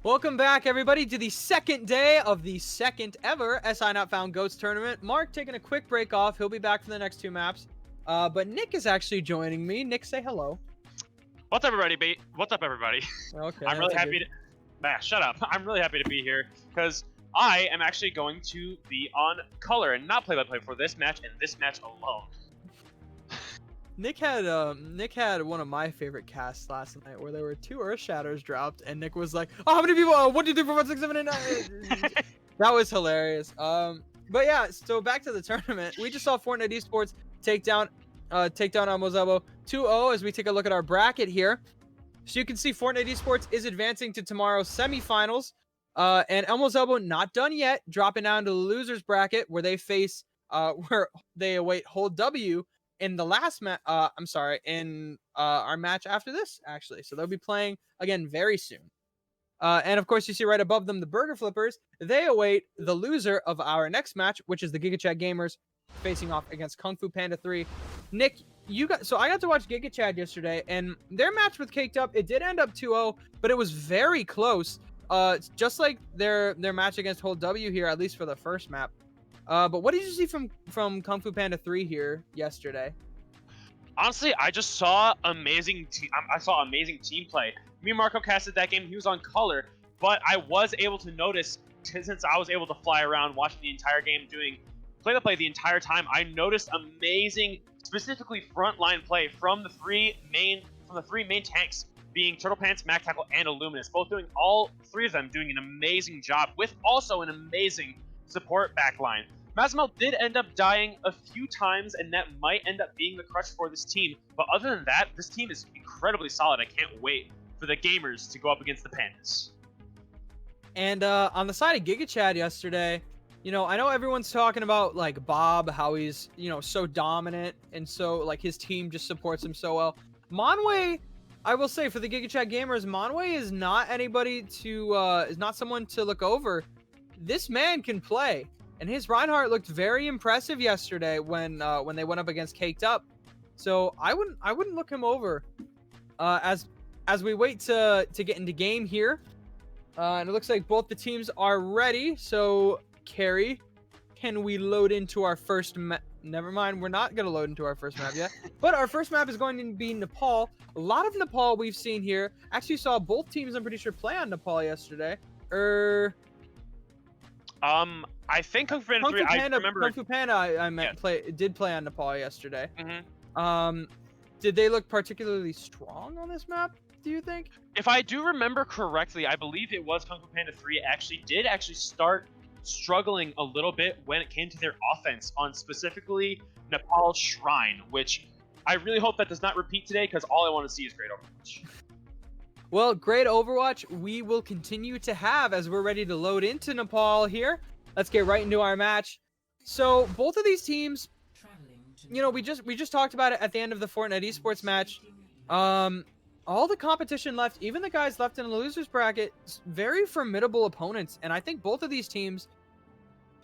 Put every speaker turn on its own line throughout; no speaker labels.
Welcome back, everybody, to the second day of the second ever SI Not Found Goats tournament. Mark taking a quick break off. He'll be back for the next two maps. But Nick is actually joining me. Nick, say hello.
What's up, everybody? What's up, everybody?
Okay.
I'm really happy to... Nah, shut up. I'm really happy to be here because I am actually going to be on color and not play-by-play for this match and this match alone.
Nick had one of my favorite casts last night where there were 2 Earth Shatters dropped, and Nick was like, "Oh, how many people? 1, 2, 3, 4, 5, 6, 7, 8, 9." That was hilarious. But yeah, so back to the tournament. We just saw Fortnite Esports take down Elmo's Elbow 2-0 as we take a look at our bracket here. So you can see Fortnite Esports is advancing to tomorrow's semifinals. And Elmo's Elbow not done yet, dropping down to the losers bracket where they face where they await Hold W in the last match. In our match after this, actually. So they'll be playing again very soon. And of course, you see right above them the Burger Flippers. They await the loser of our next match, which is the Gigachad Gamers facing off against Kung Fu Panda 3. Nick, I got to watch Gigachad yesterday, and their match with Caked Up, it did end up 2-0, but it was very close. Just like their match against Hold W here, at least for the first map. But what did you see from Kung Fu Panda 3 here yesterday?
Honestly, I just saw amazing team play. Me and Marco casted that game. He was on color, but I was able to notice, since I was able to fly around watching the entire game, doing play-by-play the entire time, I noticed amazing, specifically frontline play from the three main tanks, being Turtle Pants, Mac Tackle, and Illuminous, both doing all 3 of them doing an amazing job with also an amazing support backline. Mazamel did end up dying a few times, and that might end up being the crutch for this team. But other than that, this team is incredibly solid. I can't wait for the gamers to go up against the Pandas.
And on the side of Gigachad yesterday, I know everyone's talking about like Bob, how he's so dominant, and so like his team just supports him so well. Monway, I will say for the Gigachad gamers, Monway is not is not someone to look over. This man can play. And his Reinhardt looked very impressive yesterday when they went up against Caked Up. So I wouldn't look him over. As we wait to get into game here, and it looks like both the teams are ready. So Carrie, can we load into our first map? Never mind, we're not gonna load into our first map yet. But our first map is going to be Nepal. A lot of Nepal we've seen here. Actually saw both teams, I'm pretty sure, play on Nepal yesterday.
I think Kung Fu Panda 3, I remember...
Kung Fu Panda, did play on Nepal yesterday.
Mm-hmm.
Did they look particularly strong on this map, do you think?
If I do remember correctly, I believe it was Kung Fu Panda 3 did start struggling a little bit when it came to their offense on specifically Nepal Shrine, which I really hope that does not repeat today, because all I want to see is great Overwatch.
Well, great Overwatch we will continue to have as we're ready to load into Nepal here. Let's get right into our match. So both of these teams, we just talked about it at the end of the Fortnite Esports match. All the competition left, even the guys left in the losers bracket, very formidable opponents. And I think both of these teams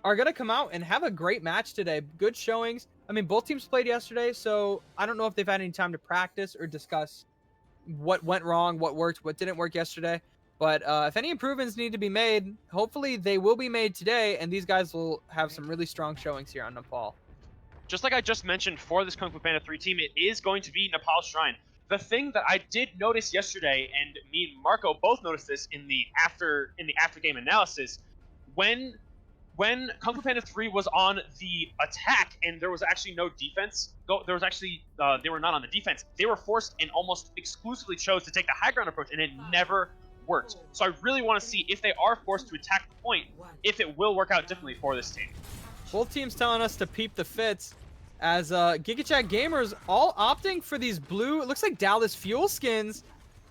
are going to come out and have a great match today. Good showings. I mean, both teams played yesterday, so I don't know if they've had any time to practice or discuss what went wrong, what worked, what didn't work yesterday. But if any improvements need to be made, hopefully they will be made today, and these guys will have some really strong showings here on Nepal.
Just like I just mentioned for this Kung Fu Panda 3 team, it is going to be Nepal Shrine. The thing that I did notice yesterday, and me and Marco both noticed this in the after game analysis, when Kung Fu Panda 3 was on the attack and there was actually no defense, they were not on the defense, they were forced and almost exclusively chose to take the high ground approach, and it never worked. So I really want to see, if they are forced to attack the point, if it will work out differently for this team.
Both teams telling us to peep the fits, as Gigachad gamers all opting for these blue, it looks like Dallas Fuel skins,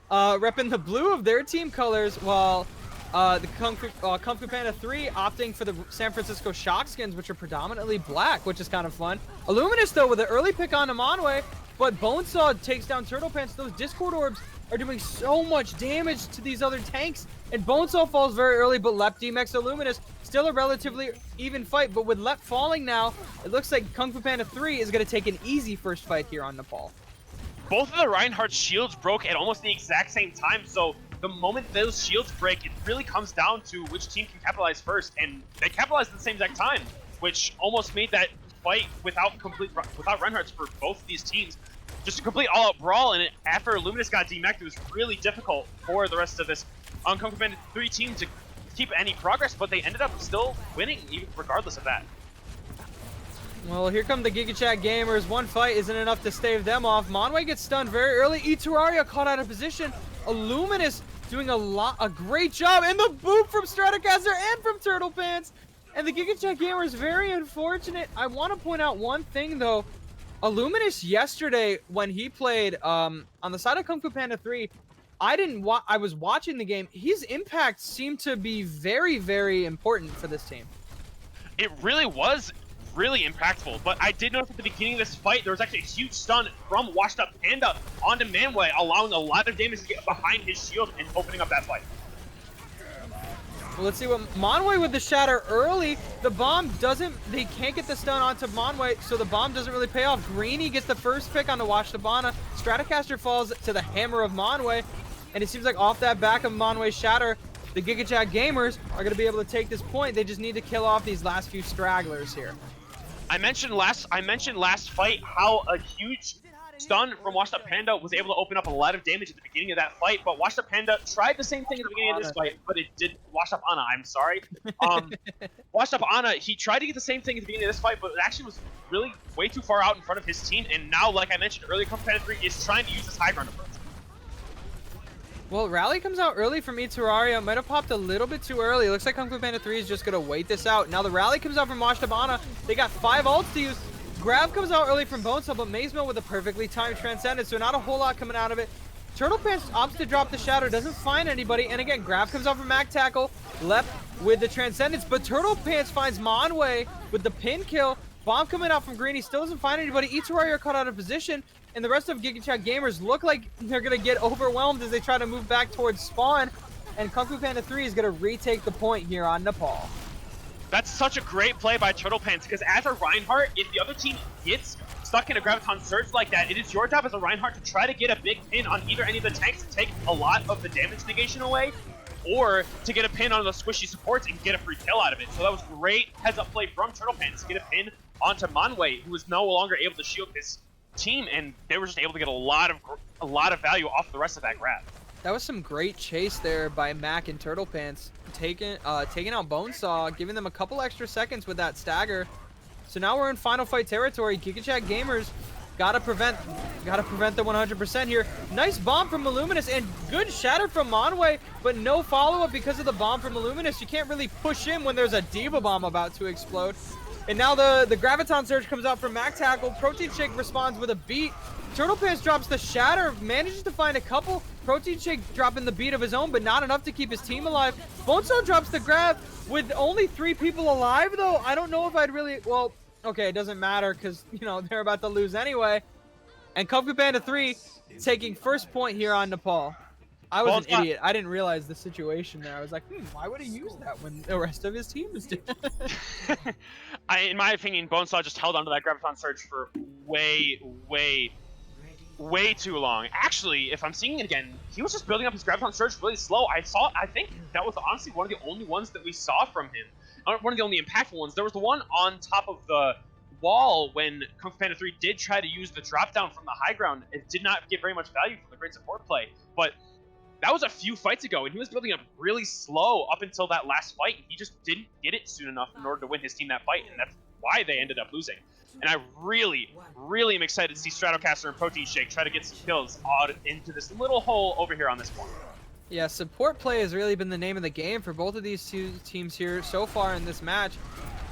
repping the blue of their team colors, while the Kung Fu Panda 3 opting for the San Francisco Shock skins, which are predominantly black, which is kind of fun. Illuminous, though, with an early pick on Amonway, but Bonesaw takes down Turtle Pants. Those Discord orbs are doing so much damage to these other tanks, and Bonesaw falls very early, but Lep, DMX, Illuminous, still a relatively even fight, but with Lep falling now, it looks like Kung Fu Panda 3 is going to take an easy first fight here on Nepal.
Both of the Reinhardt shields broke at almost the exact same time, so the moment those shields break, it really comes down to which team can capitalize first, and they capitalized at the same exact time, which almost made that fight without Reinhardt's for both of these teams just a complete all-out brawl. And after Luminous got demeched, it was really difficult for the rest of this Kung Fu Panda 3 team to keep any progress, but they ended up still winning even regardless of that.
Well, here come the Gigachad gamers. One fight isn't enough to stave them off. Monway gets stunned very early. Terraria caught out of position. Illuminous doing a great job. And the boop from Stratocaster and from Turtle Pants. And the Gigachad gamers very unfortunate. I want to point out one thing though. Illuminous yesterday when he played on the side of Kung Fu Panda 3, I was watching the game. His impact seemed to be very, very important for this team.
It really was really impactful, but I did notice at the beginning of this fight, there was actually a huge stun from Washed Up Panda onto Manway, allowing a lot of damage to get behind his shield and opening up that fight.
Well, let's see what Monway with the shatter early. The bomb they can't get the stun onto Monway, so the bomb doesn't really pay off. Greeny gets the first pick on the Washed Up Panda. Stratocaster falls to the hammer of Monway, and it seems like off that back of Monway's shatter, the Gigachad gamers are going to be able to take this point. They just need to kill off these last few stragglers here.
I mentioned last fight how a huge stun from Washed Up Panda was able to open up a lot of damage at the beginning of that fight, but Washed Up Panda tried the same thing at the beginning of this fight, but it did. Washed Up Anna, I'm sorry. Washed Up Anna, he tried to get the same thing at the beginning of this fight, but it actually was really way too far out in front of his team, and now, like I mentioned earlier, Kung Fu Panda 3 is trying to use this high ground approach.
Well, Rally comes out early from Terraria. Might have popped a little bit too early. Looks like Kung Fu Panda 3 is just going to wait this out. Now the Rally comes out from Washed Up Anna. They got 5 ults to use. Grab comes out early from Bonesaw, but Maze Mill with a perfectly timed Transcendence, so not a whole lot coming out of it. Turtle Pants opts to drop the Shadow, doesn't find anybody, and again, Grab comes out from Mac Tackle, left with the Transcendence, but Turtle Pants finds Monway with the pin kill. Bomb coming out from Greeny, still doesn't find anybody. Terraria caught out of position, and the rest of Gigachad gamers look like they're going to get overwhelmed as they try to move back towards spawn, and Kung Fu Panda 3 is going to retake the point here on Nepal.
That's such a great play by Turtle Pants, because as a Reinhardt, if the other team gets stuck in a Graviton Surge like that, it is your job as a Reinhardt to try to get a big pin on either any of the tanks to take a lot of the damage negation away, or to get a pin on the squishy supports and get a free kill out of it. So that was great heads-up play from Turtle Pants to get a pin onto Monway, who was no longer able to shield his team, and they were just able to get a lot of value off the rest of that grab.
That was some great chase there by Mac and Turtle Pants, taking out Bonesaw, giving them a couple extra seconds with that stagger. So now we're in final fight territory. Gigachad gamers gotta prevent the 100% here. Nice bomb from Illuminous and good shatter from Monway, but no follow-up because of the bomb from Illuminous. You can't really push in when there's a Diva Bomb about to explode. And now the Graviton Surge comes out from Mac Tackle. Protein Shake responds with a beat. Turtle Pants drops the shatter, manages to find a couple. Protein Shake dropping the beat of his own, but not enough to keep his team alive. Bonesaw drops the grab with only 3 people alive, though. I don't know if I'd really... Well, okay, it doesn't matter because, you know, they're about to lose anyway. And Kung Fu Panda 3 taking first point here on Nepal. I was an idiot. I didn't realize the situation there. I was like, why would he use that when the rest of his team is doing it?
In my opinion, Bonesaw just held onto that Graviton Surge for way too long. Actually, if I'm seeing it again, he was just building up his Graviton Surge really slow. I think that was honestly one of the only ones that we saw from him. One of the only impactful ones. There was the one on top of the wall when Kung Fu Panda 3 did try to use the drop down from the high ground. It did not get very much value from the great support play, but that was a few fights ago, and he was building up really slow up until that last fight, and he just didn't get it soon enough in order to win his team that fight, and that's why they ended up losing. And I really am excited to see Stratocaster and Protein Shake try to get some kills out into this little hole over here on this one.
Yeah, support play has really been the name of the game for both of these two teams here so far in this match.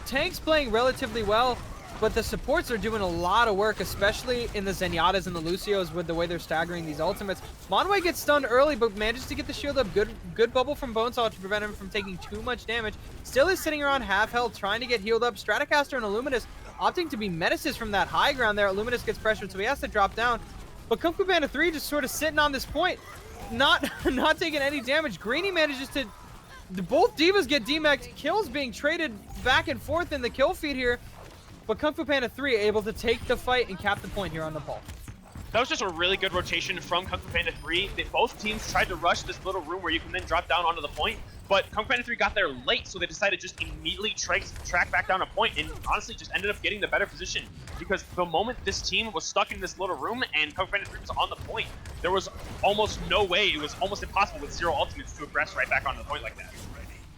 Tank's playing relatively well, but the supports are doing a lot of work, especially in the Zenyatas and the Lucios with the way they're staggering these ultimates. Monway gets stunned early, but manages to get the shield up. Good bubble from Bonesaw to prevent him from taking too much damage. Still is sitting around half health, trying to get healed up. Stratocaster and Illuminous opting to be menaces from that high ground there. Illuminous gets pressured, so he has to drop down. But Kung Fu Panda 3 just sort of sitting on this point, not taking any damage. Greeny manages to... Both Divas get demeched. Kills being traded back and forth in the kill feed here. But Kung Fu Panda 3 able to take the fight and cap the point here on Nepal.
That was just a really good rotation from Kung Fu Panda 3. Both teams tried to rush this little room where you can then drop down onto the point, but Kung Fu Panda 3 got there late, so they decided to just immediately track back down a point, and honestly just ended up getting the better position. Because the moment this team was stuck in this little room and Kung Fu Panda 3 was on the point, there was almost no way, it was almost impossible with 0 ultimates to aggress right back onto the point like that.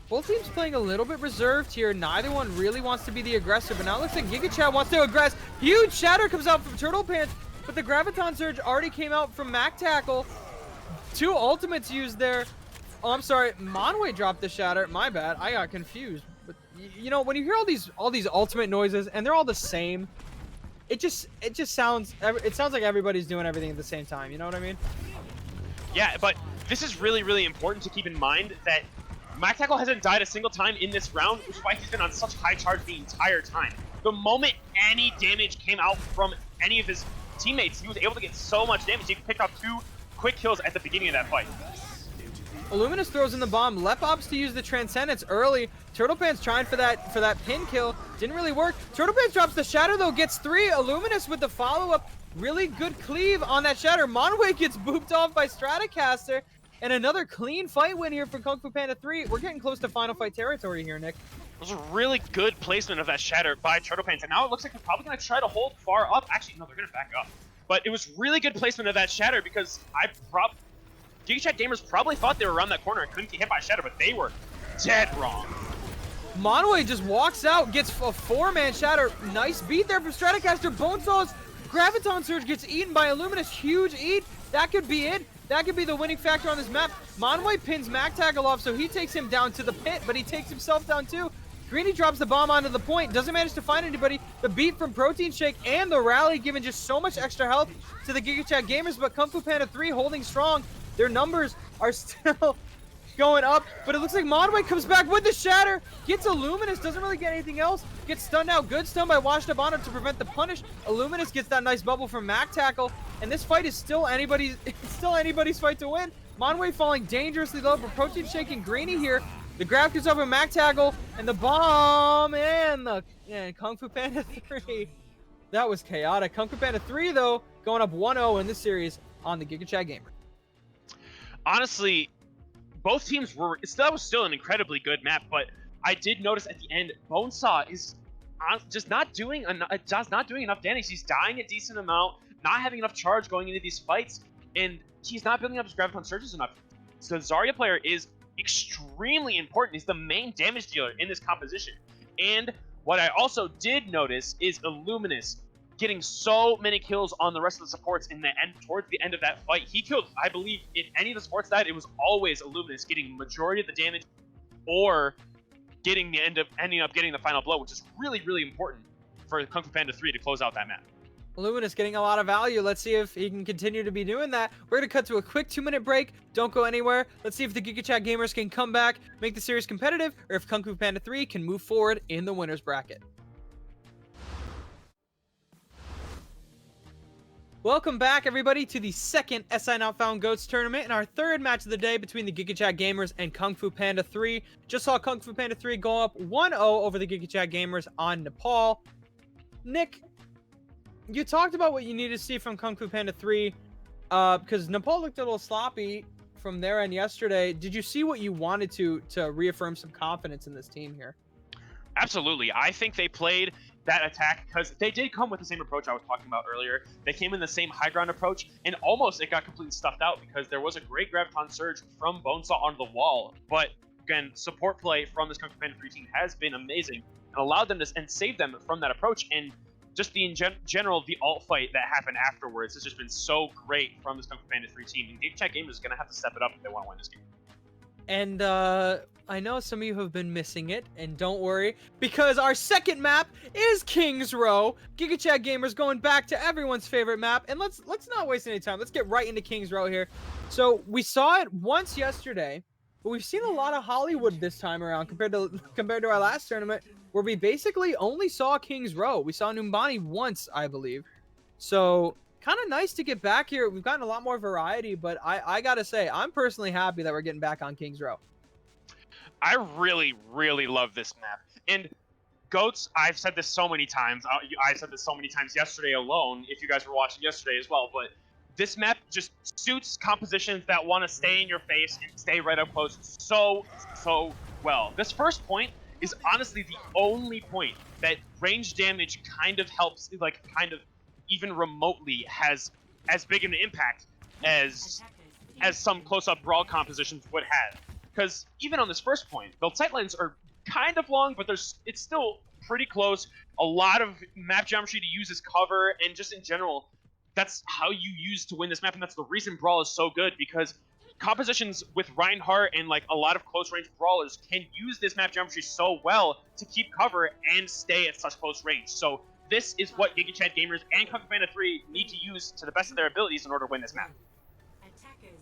Both teams playing a little bit reserved here. Neither one really wants to be the aggressor, but now it looks like Gigachad wants to aggress. Huge shatter comes out from Turtle Pants, but the Graviton Surge already came out from Mac Tackle. 2 ultimates used there. Oh, I'm sorry, Monway dropped the shatter. My bad, I got confused. But you know, when you hear all these ultimate noises and they're all the same, it just sounds like everybody's doing everything at the same time. You know what I mean?
Yeah, but this is really, really important to keep in mind that Mac Tackle hasn't died a single time in this round, which is why he's been on such high charge the entire time. The moment any damage came out from any of his teammates, he was able to get so much damage. He picked up 2 quick kills at the beginning of that fight.
Illuminous throws in the bomb. Lep opts to use the Transcendence early. Turtle Pants trying for that pin kill. Didn't really work. Turtle Pants drops the Shatter though, gets 3. Illuminous with the follow-up. Really good cleave on that Shatter. Monway gets booped off by Stratocaster. And another clean fight win here for Kung Fu Panda 3. We're getting close to final fight territory here, Nick.
It was a really good placement of that Shatter by Turtle Pants, and now it looks like they're probably going to try to hold far up. Actually, no, they're going to back up. But it was really good placement of that Shatter because Gigachad gamers probably thought they were around that corner and couldn't get hit by Shatter, but they were dead wrong.
Monway just walks out, gets a 4-man Shatter. Nice beat there from Stratocaster. Bonesaw's Graviton Surge gets eaten by Illuminous. Huge eat. That could be it. That could be the winning factor on this map. Monway pins Mac Tackle off, so he takes him down to the pit, but he takes himself down too. Greeny drops the bomb onto the point, doesn't manage to find anybody. The beat from Protein Shake and the rally giving just so much extra health to the Gigachad gamers, but Kung Fu Panda 3 holding strong. Their numbers are still going up, but it looks like Monway comes back with the Shatter, gets Illuminous, doesn't really get anything else, gets stunned out. Good stun by Washed Up Honor to prevent the punish. Illuminous gets that nice bubble from Mac Tackle, and this fight is still anybody's fight to win. Monway falling dangerously low, but Protein shaking Greeny here. The grab gets over Mac Tackle, and the bomb, and Kung Fu Panda 3. That was chaotic. Kung Fu Panda 3, though, going up 1-0 in this series on the Gigachad Gamer.
Honestly, both teams that was still an incredibly good map, but I did notice at the end, Bonesaw is just not doing enough damage. He's dying a decent amount, not having enough charge going into these fights, and he's not building up his Graviton Surges enough. So the Zarya player is extremely important. He's the main damage dealer in this composition. And what I also did notice is Illuminous getting so many kills on the rest of the supports in the end, towards the end of that fight. He killed, I believe, if any of the supports died, it was always Illuminous getting majority of the damage or ending up getting the final blow, which is really, really important for Kung Fu Panda 3 to close out that map.
Illuminous getting a lot of value. Let's see if he can continue to be doing that. We're going to cut to a quick 2-minute break. Don't go anywhere. Let's see if the Gigachad gamers can come back, make the series competitive, or if Kung Fu Panda 3 can move forward in the winner's bracket. Welcome back, everybody, to the second SI Not Found Goats tournament and our third match of the day between the Gigachad gamers and Kung Fu Panda 3. Just saw Kung Fu Panda 3 go up 1-0 over the Gigachad gamers on Nepal. Nick, you talked about what you need to see from Kung Fu Panda 3 because Nepal looked a little sloppy from their end yesterday. Did you see what you wanted to reaffirm some confidence in this team here?
Absolutely. I think they played that attack because they did come with the same approach I was talking about earlier. They came in the same high ground approach, and almost it got completely stuffed out because there was a great Graviton Surge from Bonesaw onto the wall. But again, support play from this Kung Fu Panda 3 team has been amazing and allowed them to and saved them from that approach. And just the general the alt fight that happened afterwards has just been so great from this Kung Fu Panda 3 team. And Gigachad Gamers is going to have to step it up if they want to win this game.
And I know some of you have been missing it, and don't worry, because our second map is Kings Row. Gigachad Gamers going back to everyone's favorite map, and let's not waste any time. Let's get right into Kings Row here. So we saw it once yesterday, but we've seen a lot of Hollywood this time around compared to our last tournament, where we basically only saw Kings Row. We saw Numbani once, I believe. So kind of nice to get back here. We've gotten a lot more variety, but I gotta say, I'm personally happy that we're getting back on Kings Row.
I really, really love this map. And Goats, I've said this so many times. I said this so many times yesterday alone, if you guys were watching yesterday as well, but this map just suits compositions that want to stay in your face and stay right up close so well. This first point is honestly the only point that range damage kind of helps, like, kind of even remotely has as big of an impact as some close-up brawl compositions would have. Because even on this first point, the sightlines are kind of long, but it's still pretty close. A lot of map geometry to use as cover, and just in general, that's how you use to win this map, and that's the reason Brawl is so good, because compositions with Reinhardt and like a lot of close range brawlers can use this map geometry so well to keep cover and stay at such close range. So this is what Gigachad gamers and Kung Fu Panda 3 need to use to the best of their abilities in order to win this map.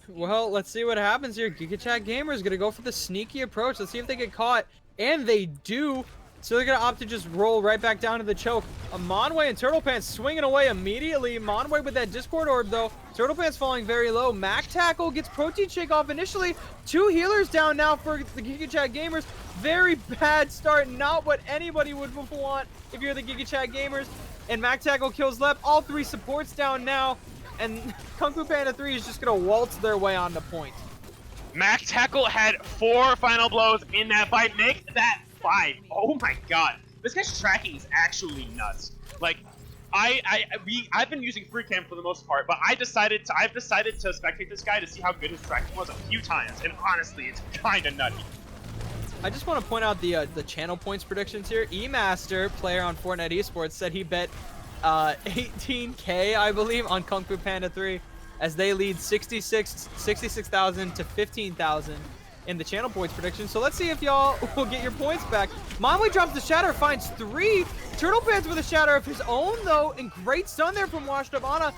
Well, let's see what happens here. Gigachad gamers gonna go for the sneaky approach. Let's see if they get caught, and they do. So they're gonna opt to just roll right back down to the choke. Monway and Turtle Pants swinging away immediately. Monway with that Discord orb though. Turtle Pants falling very low. Mac Tackle gets Protein Shake off initially. 2 healers down now for the Gigachad gamers. Very bad start. Not what anybody would want if you're the Gigachad gamers. And Mac Tackle kills Lep. All 3 supports down now. And Kung Fu Panda 3 is just gonna waltz their way on the point.
Mac Tackle had 4 final blows in that fight. Make that 5. Oh my god. This guy's tracking is actually nuts. Like, I've been using free cam for the most part, but I've decided to spectate this guy to see how good his tracking was a few times, and honestly, it's kinda nutty.
I just want to point out the channel points predictions here. E-Master, player on Fortnite Esports, said he bet 18K, I believe, on Kung Fu Panda 3, as they lead 66,000 to 15,000 in the channel points prediction. So let's see if y'all will get your points back. Monway drops the shatter, finds 3. Turtle Pants with a shatter of his own though, and great stun there from Washed Up Ana.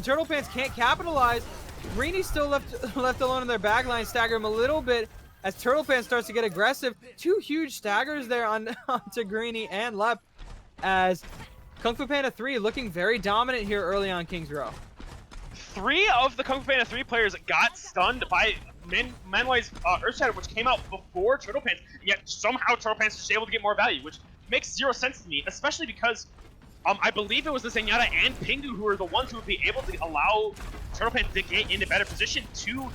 Turtle Pants can't capitalize. Greenie's still left alone in their backline, stagger him a little bit as Turtle Pants starts to get aggressive. 2 huge staggers there onto Greenie and Lep, as Kung Fu Panda 3 looking very dominant here early on Kings Row.
3 of the Kung Fu Panda 3 players got stunned by Manway's Earthshatter, which came out before Turtle Pants, yet somehow Turtle Pants is able to get more value, which makes 0 sense to me, especially because I believe it was the Zenyatta and Pingu who were the ones who would be able to allow Turtle Pants to get into better position to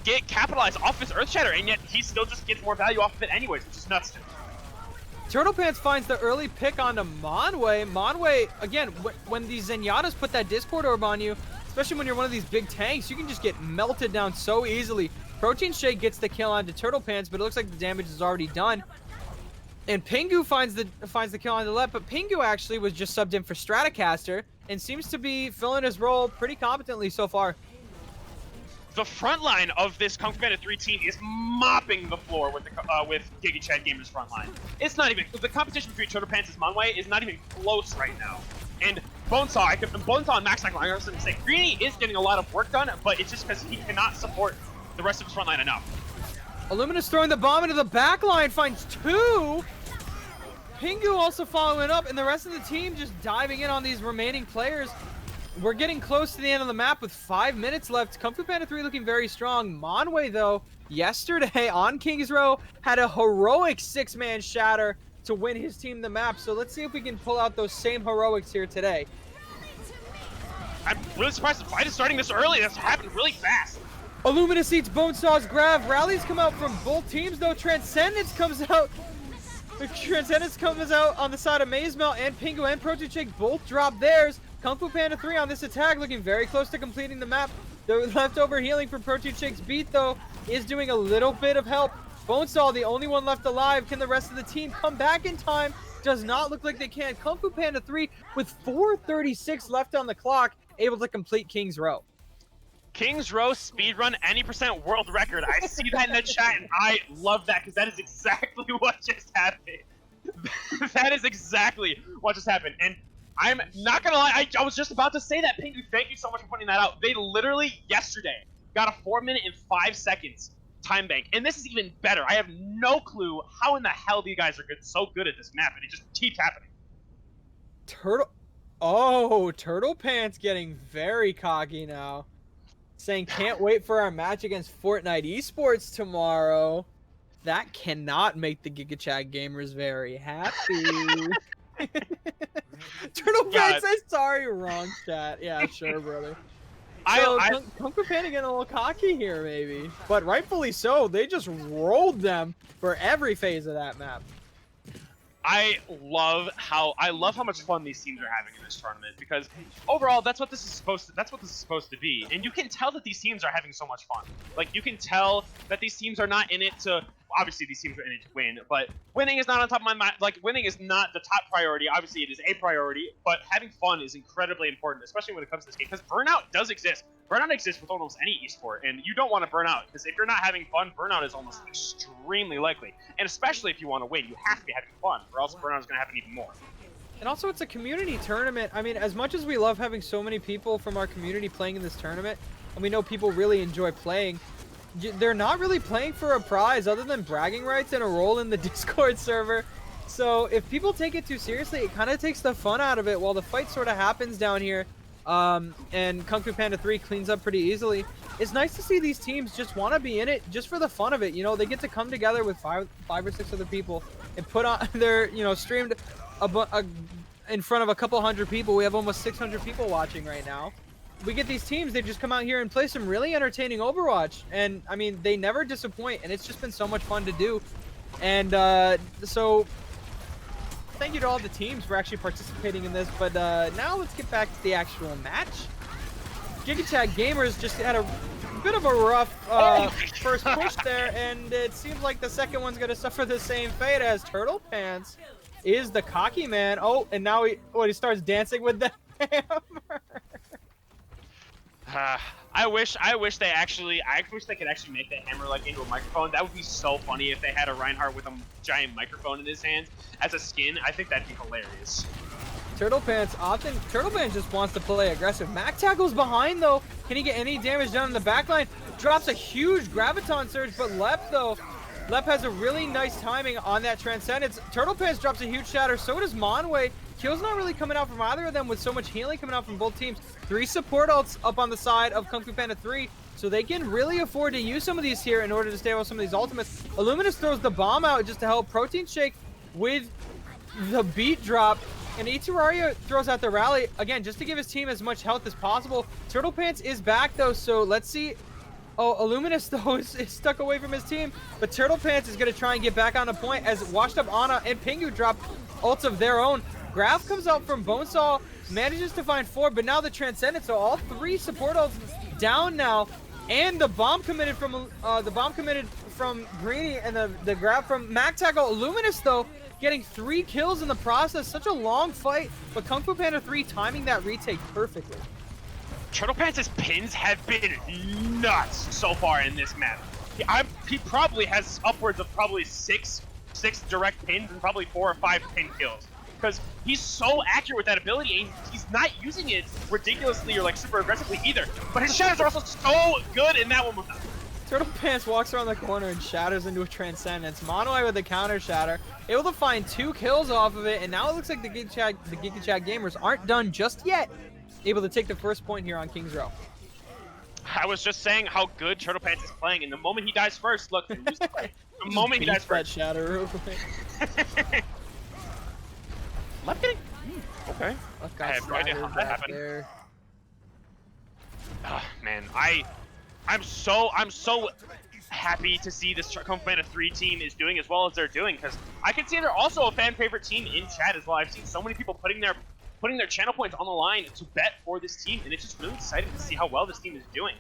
get capitalized off his Earthshatter, and yet he still just gets more value off of it anyways, which is nuts to me.
Turtle Pants finds the early pick onto Monway. Monway, again, when these Zenyatas put that Discord orb on you, especially when you're one of these big tanks, you can just get melted down so easily. Protein Shake gets the kill onto Turtle Pants, but it looks like the damage is already done. And Pingu finds the kill onto Lep, but Pingu actually was just subbed in for Stratocaster and seems to be filling his role pretty competently so far.
The front line of this Kung Fu Panda 3 team is mopping the floor with Gigachad Gamers' front line. It's not even, the competition between Turtle Pants and Monway is not even close right now. And Bonesaw and Max Tackle, I was going to say, Greenie is getting a lot of work done, but it's just because he cannot support the rest of his front line enough.
Illuminous throwing the bomb into the back line, finds 2. Pingu also following up, and the rest of the team just diving in on these remaining players. We're getting close to the end of the map with 5 minutes left. Kung Fu Panda 3 looking very strong. Monway, though, yesterday on Kings Row, had a heroic 6-man shatter to win his team the map. So let's see if we can pull out those same heroics here today.
I'm really surprised the fight is starting this early. This happened really fast.
Illuminous eats Bonesaw's grab. Rallies come out from both teams, though. Transcendence comes out. Transcendence comes out on the side of Mazemel, and Pingu and Protein Shake both drop theirs. Kung Fu Panda 3 on this attack looking very close to completing the map. The leftover healing for Protein Shake's beat, though, is doing a little bit of help. Bonesaw, the only one left alive. Can the rest of the team come back in time? Does not look like they can. Kung Fu Panda 3 with 4:36 left on the clock, able to complete Kings Row.
Kings Row speedrun any % world record. I see that in the chat, and I love that because that is exactly what just happened. That is exactly what just happened. And I'm not gonna lie, I was just about to say that, Pingu. Thank you so much for pointing that out. They literally yesterday got a 4 minute and 5 seconds time bank, and this is even better. I have no clue how in the hell these guys are so good at this map, and it just keeps happening.
Turtle Pants getting very cocky now, saying can't wait for our match against Fortnite Esports tomorrow. that cannot make the Gigachad gamers very happy. Turtle Fan says sorry, wrong chat. Yeah, sure, brother. So Kung Fu Panda getting a little cocky here, maybe, but rightfully so. They just rolled them for every phase of that map.
I love how much fun these teams are having in this tournament, because overall that's what this is supposed to be. And you can tell that these teams are having so much fun. Like, you can tell that these teams are not in it to, obviously these teams are in it to win, but winning is not on top of my mind. Like, winning is not the top priority. Obviously it is a priority, but having fun is incredibly important, especially when it comes to this game, because burnout does exist. Burnout exists with almost any esport, and you don't want to burn out, because if you're not having fun, burnout is almost extremely likely. And especially if you want to win, you have to be having fun, or else burnout is going to happen even more.
And also, it's a community tournament. I mean, as much as we love having so many people from our community playing in this tournament, and we know people really enjoy playing, they're not really playing for a prize other than bragging rights and a role in the Discord server. So if people take it too seriously, it kind of takes the fun out of it while the fight sort of happens down here. And Kung Fu Panda 3 cleans up pretty easily. It's nice to see these teams just want to be in it just for the fun of it. You know, they get to come together with five or six other people and put on their, you know, streamed in front of a couple hundred people. We have almost 600 people watching right now. We get these teams, they just come out here and play some really entertaining Overwatch. And, I mean, they never disappoint, and it's just been so much fun to do. And so thank you to all the teams for actually participating in this, but now let's get back to the actual match. Gigachad Gamers just had a bit of a rough first push there, and it seems like the second one's going to suffer the same fate as Turtle Pants is the cocky man. Oh, and now he starts dancing with the hammer.
I wish they could actually make that hammer like into a microphone. That would be so funny if they had a Reinhardt with a giant microphone in his hands as a skin. I think that'd be hilarious.
Turtle Pants just wants to play aggressive. Mac tackles behind though. Can he get any damage done in the backline? Drops a huge graviton surge, but Lep has a really nice timing on that transcendence. Turtle Pants drops a huge shatter, so does Monway. Kill's not really coming out from either of them with so much healing coming out from both teams. 3 support ults up on the side of Kung Fu Panda 3, so they can really afford to use some of these here in order to stay with some of these ultimates. Illuminous throws the bomb out just to help Protein Shake with the beat drop, and Iteraria throws out the rally, again, just to give his team as much health as possible. Turtle Pants is back though, so let's see. Oh, Illuminous though is stuck away from his team, but Turtle Pants is going to try and get back on the point as Washed Up Ana and Pingu drop ults of their own. Graph comes out from Bonesaw, manages to find 4, but now the Transcendence, so all 3 support ults down now, and the bomb committed from Greeny, and the grab from Mac Tackle. Illuminous though getting 3 kills in the process. Such a long fight, but Kung Fu Panda 3 timing that retake perfectly.
Turtle Pants' pins have been nuts so far in this map. He probably has upwards of probably six direct pins and probably 4 or 5 pin kills, because he's so accurate with that ability, and he's not using it ridiculously or like super aggressively either. But his shatters are also so good in that one.
Turtle Pants walks around the corner and shatters into a Transcendence. Monoway with the counter shatter, able to find 2 kills off of it, and now it looks like the Gigachad Gamers aren't done just yet. Able to take the first point here on King's Row.
I was just saying how good Turtle Pants is playing, and the moment he dies first, look, the moment he dies first.
Shatter real quick.
Left getting? Okay. I have no idea how that happened. Man, I'm so happy to see this Kung Fu Panda 3 team is doing as well as they're doing, because I can see they're also a fan favorite team in chat as well. I've seen so many people putting their channel points on the line to bet for this team, and it's just really exciting to see how well this team is doing.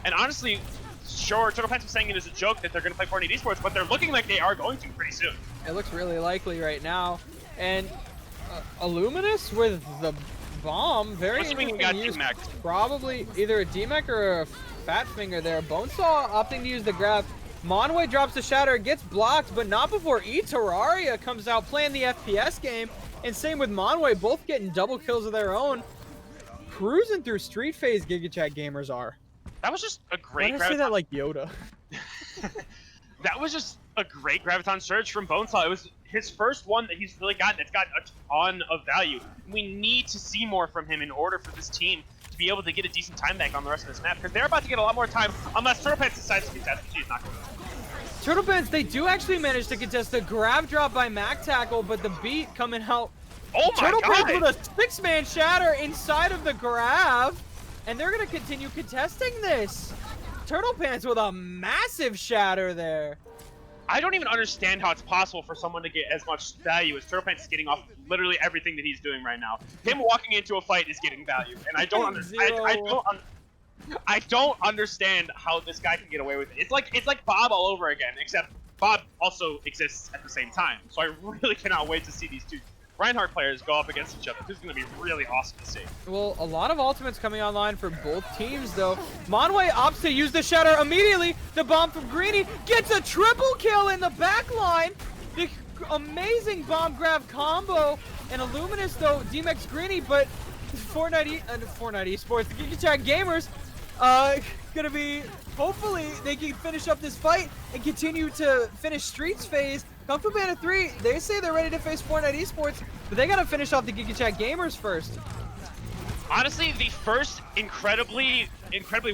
And honestly, sure, Turtle Pants was saying it as a joke that they're going to play Fortnite Esports, but they're looking like they are going to pretty soon.
It looks really likely right now, and Illuminous with the bomb, very interesting use. Probably either a D-Mech or a Fat Finger there. Bonesaw opting to use the grab. Monway drops the shatter, gets blocked, but not before Terraria comes out playing the FPS game. And same with Monway, both getting double kills of their own. Cruising through street phase, Gigachad Gamers are.
That was just a great.
Why did I say that like Yoda?
That was just a great graviton surge from Bonesaw. It was his first one that he's really gotten that's got a ton of value. We need to see more from him in order for this team to be able to get a decent time back on the rest of this map, because they're about to get a lot more time unless Turtle Pants decides to contest, which he's not going to.
Turtle Pants, they do actually manage to contest the grab drop by Mac Tackle, but the beat coming out.
Oh my
Turtle
god!
Pants with a 6-man shatter inside of the grab, and they're going to continue contesting this. Turtle Pants with a massive shatter there.
I don't even understand how it's possible for someone to get as much value as Turtle Pants is getting off literally everything that he's doing right now. Him walking into a fight is getting value, and I don't I don't understand how this guy can get away with it. It's like Bob all over again, except Bob also exists at the same time. So I really cannot wait to see these two Reinhardt players go up against each other. This is going to be really awesome to see.
Well, a lot of ultimates coming online for both teams, though. Monway opts to use the shatter immediately. The bomb from Greeny gets a triple kill in the back line. The amazing bomb grab combo. And Illuminous, though, DMX Greeny, but Fortnite Esports, the Gigachad Gamers, gonna be, hopefully, they can finish up this fight and continue to finish Streets phase. Kung Fu Panda 3, they say they're ready to face Fortnite Esports, but they gotta finish off the Gigachad Gamers first.
Honestly, the first incredibly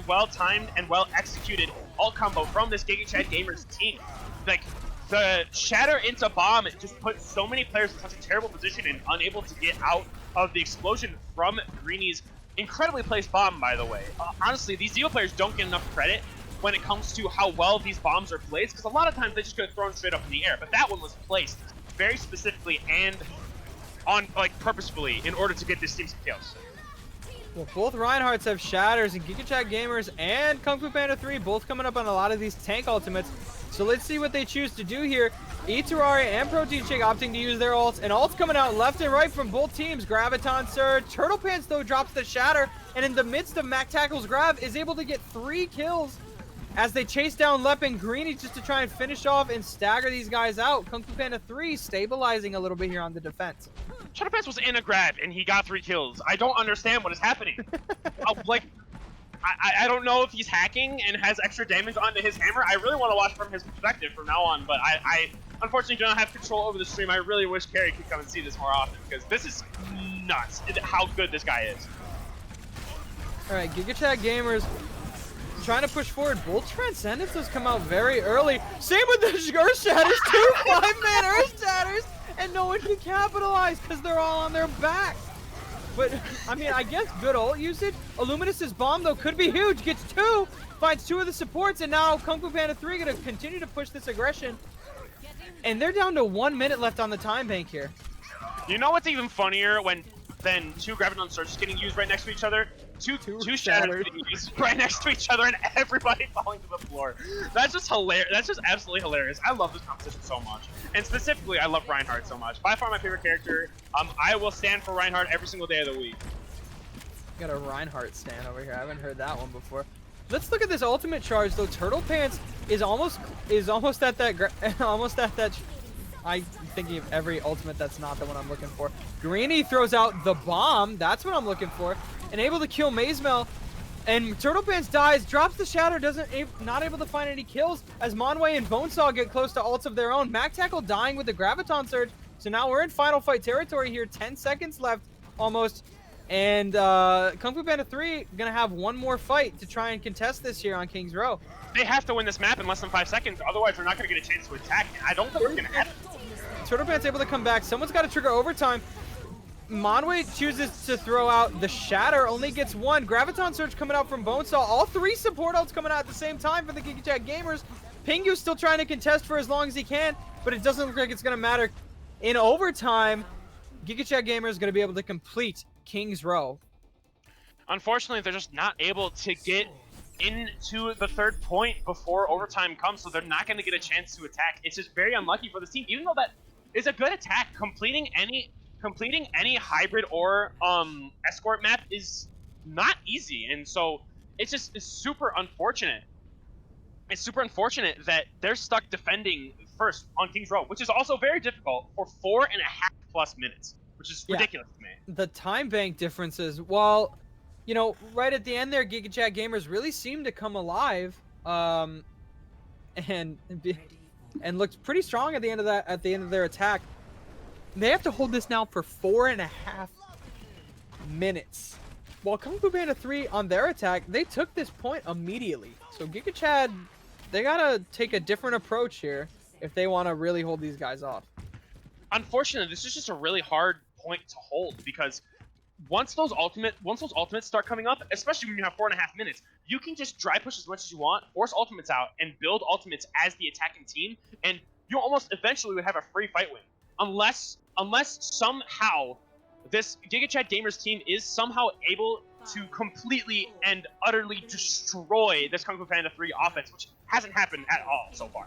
well-timed and well-executed ult combo from this Gigachad Gamers team. Like, the shatter into bomb just put so many players in such a terrible position and unable to get out of the explosion from Greeny's incredibly placed bomb, by the way. Honestly, these Zeo players don't get enough credit when it comes to how well these bombs are placed, because a lot of times they just get thrown straight up in the air, but that one was placed very specifically and purposefully in order to get this team some kills.
Well, both Reinhardts have shatters, and Gigachad Gamers and Kung Fu Panda 3 both coming up on a lot of these tank ultimates. So let's see what they choose to do here. Eterari and Protein Shake opting to use their ults, and ults coming out left and right from both teams. Graviton Surge. Turtle Pants, though, drops the shatter, and in the midst of Mac Tackle's grab, is able to get 3 kills as they chase down Lep and Greeny just to try and finish off and stagger these guys out. Kung Fu Panda 3 stabilizing a little bit here on the defense.
Turtle Pants was in a grab, and he got 3 kills. I don't understand what is happening. I don't know if he's hacking and has extra damage onto his hammer. I really want to watch from his perspective from now on, but I unfortunately do not have control over the stream. I really wish Carrie could come and see this more often, because this is nuts how good this guy is.
Alright, Gigachad Gamers trying to push forward. Both Transcendences come out very early. Same with the Earth Shatters, 2 5-man Earth Shatters, and no one can capitalize because they're all on their back. But, I mean, I guess good ult usage. Illuminous's bomb, though, could be huge. Gets 2, finds 2 of the supports, and now Kung Fu Panda 3 going to continue to push this aggression. And they're down to 1 minute left on the time bank here.
You know what's even funnier than 2 Graviton Surges getting used right next to each other? Two shatters getting used right next to each other and everybody falling to the floor. That's just hilarious. That's just absolutely hilarious. I love this competition so much. And specifically, I love Reinhardt so much. By far my favorite character. I will stand for Reinhardt every single day of the week.
Got a Reinhardt stand over here. I haven't heard that one before. Let's look at this ultimate charge though. Turtle Pants is almost at that I'm thinking of every ultimate that's not the one I'm looking for. Greeny throws out the bomb. That's what I'm looking for. And able to kill Mazemel. And Turtle Pants dies, drops the shatter, not able to find any kills as Monway and Bonesaw get close to ults of their own. Mac Tackle dying with the Graviton Surge. So now we're in final fight territory here. 10 seconds left almost. And Kung Fu Panda 3 gonna have one more fight to try and contest this here on King's Row.
They have to win this map in less than 5 seconds, otherwise they're not gonna get a chance to attack. I don't think it's gonna happen.
Turtle Pants able to come back. Someone's got to trigger overtime. Monway chooses to throw out the shatter, only gets 1. Graviton Surge coming out from Bonesaw. All 3 support ults coming out at the same time for the Gigachad Gamers. Pingu's still trying to contest for as long as he can, but it doesn't look like it's going to matter. In overtime, Gigachad Gamers is going to be able to complete King's Row.
Unfortunately, they're just not able to get into the 3rd point before overtime comes, so they're not going to get a chance to attack. It's just very unlucky for this team, even though that is a good attack. Completing any hybrid or escort map is not easy, and so it's super unfortunate. It's super unfortunate that they're stuck defending first on King's Row, which is also very difficult for 4.5+ minutes, which is ridiculous to me.
The time bank differences, while, you know, right at the end there, Gigachad Gamers really seemed to come alive, and looked pretty strong at the end of their attack. They have to hold this now for 4.5 minutes. while Kung Fu Panda 3 on their attack, they took this point immediately. So Gigachad, they gotta take a different approach here if they want to really hold these guys off.
Unfortunately, this is just a really hard point to hold because once those ultimates start coming up, especially when you have 4.5 minutes, you can just dry push as much as you want, force ultimates out, and build ultimates as the attacking team, and you almost eventually would have a free fight win. Unless somehow this Gigachad Gamers team is somehow able to completely and utterly destroy this Kung Fu Panda 3 offense, which hasn't happened at all so far.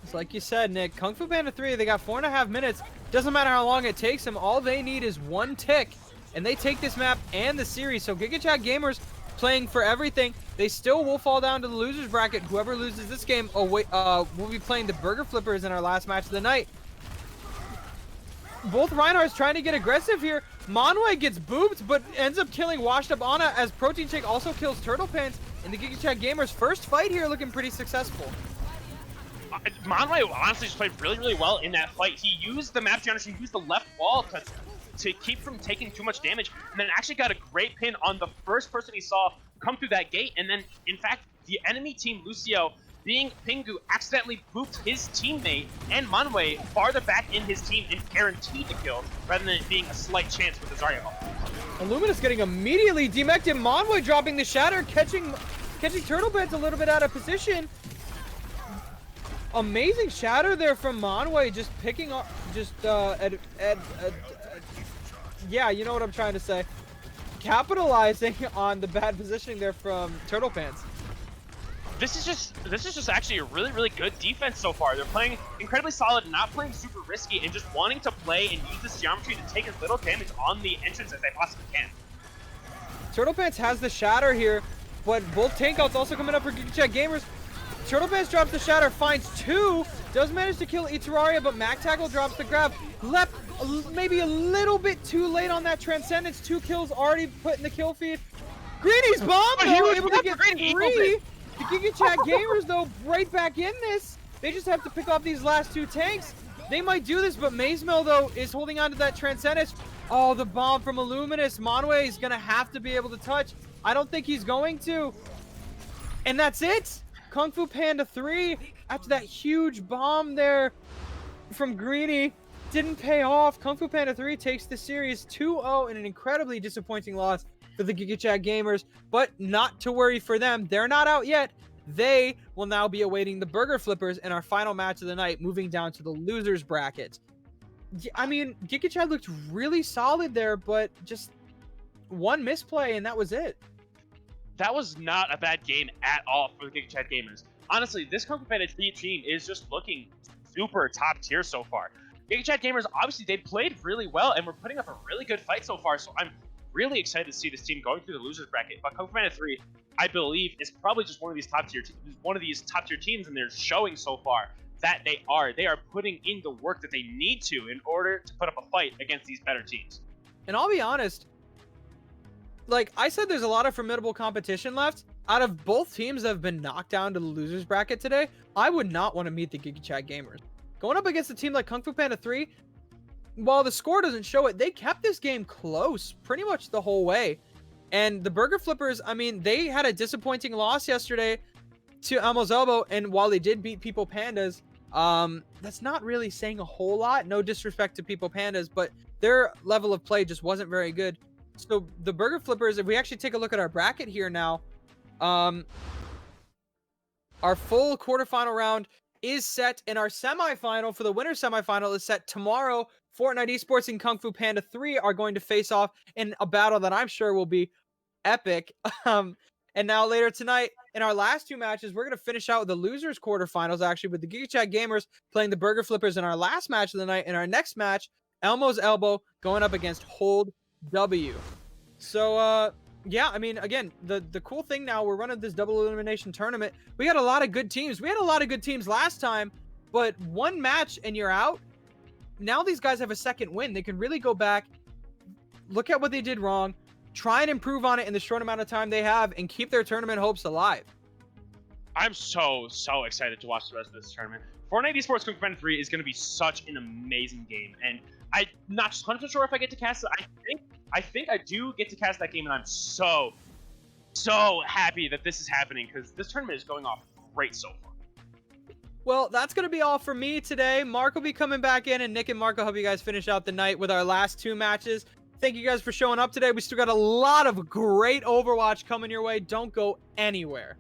It's like you said, Nick, Kung Fu Panda 3, they got 4.5 minutes. Doesn't matter how long it takes them. All they need is one tick, and they take this map and the series. So Gigachad Gamers playing for everything. They still will fall down to the losers bracket. Whoever loses this game will be playing the Burger Flippers in our last match of the night. Both Reinhardt's trying to get aggressive here. Monway gets booped, but ends up killing Washed Up Anna as Protein Shake also kills Turtle Pants. And the Gigachad Gamers' first fight here looking pretty successful.
Monway honestly just played really, really well in that fight. He used the map geometry, he used the left wall to keep from taking too much damage, and then actually got a great pin on the first person he saw come through that gate. And then, in fact, the enemy team, Lucio, being Pingu, accidentally booped his teammate and Monway farther back in his team and guaranteed the kill, rather than it being a slight chance with the Zarya ult.
Illuminous getting immediately demected. Monway dropping the Shatter, catching Turtle Pants a little bit out of position. Amazing Shatter there from Monway, just picking up, yeah, you know what I'm trying to say. Capitalizing on the bad positioning there from Turtle Pants.
This is just actually a really, really good defense so far. They're playing incredibly solid, not playing super risky, and just wanting to play and use this geometry to take as little damage on the entrance as they possibly can.
Turtle Pants has the Shatter here, but both tank outs also coming up for Gigachad Gamers. Turtle Pants drops the Shatter, finds two, does manage to kill Iteraria, but Mac Tackle drops the grab. Left maybe a little bit too late on that Transcendence. 2 kills already put in the kill feed. Greeny's bomb, though, able to get 3. The Gigachad Gamers, though, right back in this. They just have to pick off these last 2 tanks. They might do this, but Mazemel, though, is holding on to that Transcendence. Oh, the bomb from Illuminous. Monway is going to have to be able to touch. I don't think he's going to. And that's it. Kung Fu Panda 3, after that huge bomb there from Greeny, didn't pay off. Kung Fu Panda 3 takes the series 2-0 in an incredibly disappointing loss for the Gigachad Gamers, but not to worry for them. They're not out yet. They will now be awaiting the Burger Flippers in our final match of the night, moving down to the losers bracket. I mean, Gigachad looked really solid there, but just one misplay and that was it.
That was not a bad game at all for the Gigachad Gamers. Honestly, this Kung Fu Panda 3 team is just looking super top tier so far. Gigachad Gamers, obviously, they played really well and were putting up a really good fight so far, so I'm really excited to see this team going through the losers bracket. But Kung Fu Panda 3, I believe, is probably just one of these top tier teams, and they're showing so far that they are putting in the work that they need to in order to put up a fight against these better teams.
And I'll be honest, like I said, there's a lot of formidable competition left. Out of both teams that have been knocked down to the losers bracket today, I would not want to meet the Gigachad Gamers. Going up against a team like Kung Fu Panda 3, while the score doesn't show it, they kept this game close pretty much the whole way. And the Burger Flippers, I mean, they had a disappointing loss yesterday to Elmo's Elbow, and while they did beat People Pandas, that's not really saying a whole lot. No disrespect to People Pandas, but their level of play just wasn't very good. So the Burger Flippers, if we actually take a look at our bracket here now, our full quarterfinal round is set, and our semifinal for the winner semifinal is set tomorrow. Fortnite Esports and Kung Fu Panda 3 are going to face off in a battle that I'm sure will be epic. And now later tonight, in our last 2 matches, we're going to finish out with the losers quarterfinals, actually, with the Gigachad Gamers playing the Burger Flippers in our last match of the night. In our next match, Elmo's Elbow going up against Hold W. So, yeah, I mean, again, the cool thing now, we're running this double elimination tournament. We got a lot of good teams. We had a lot of good teams last time, but one match and you're out. Now these guys have a second win. They can really go back, look at what they did wrong, try and improve on it in the short amount of time they have, and keep their tournament hopes alive.
I'm so excited to watch the rest of this tournament. Fortnite Esports Kung Fu Panda 3 is going to be such an amazing game, and I'm not 100% sure if I get to cast it. I think I think I do get to cast that game, and I'm so happy that this is happening because this tournament is going off great so far.
Well, that's going to be all for me today. Mark will be coming back in, and Nick and Mark will help you guys finish out the night with our last 2 matches. Thank you guys for showing up today. We still got a lot of great Overwatch coming your way. Don't go anywhere.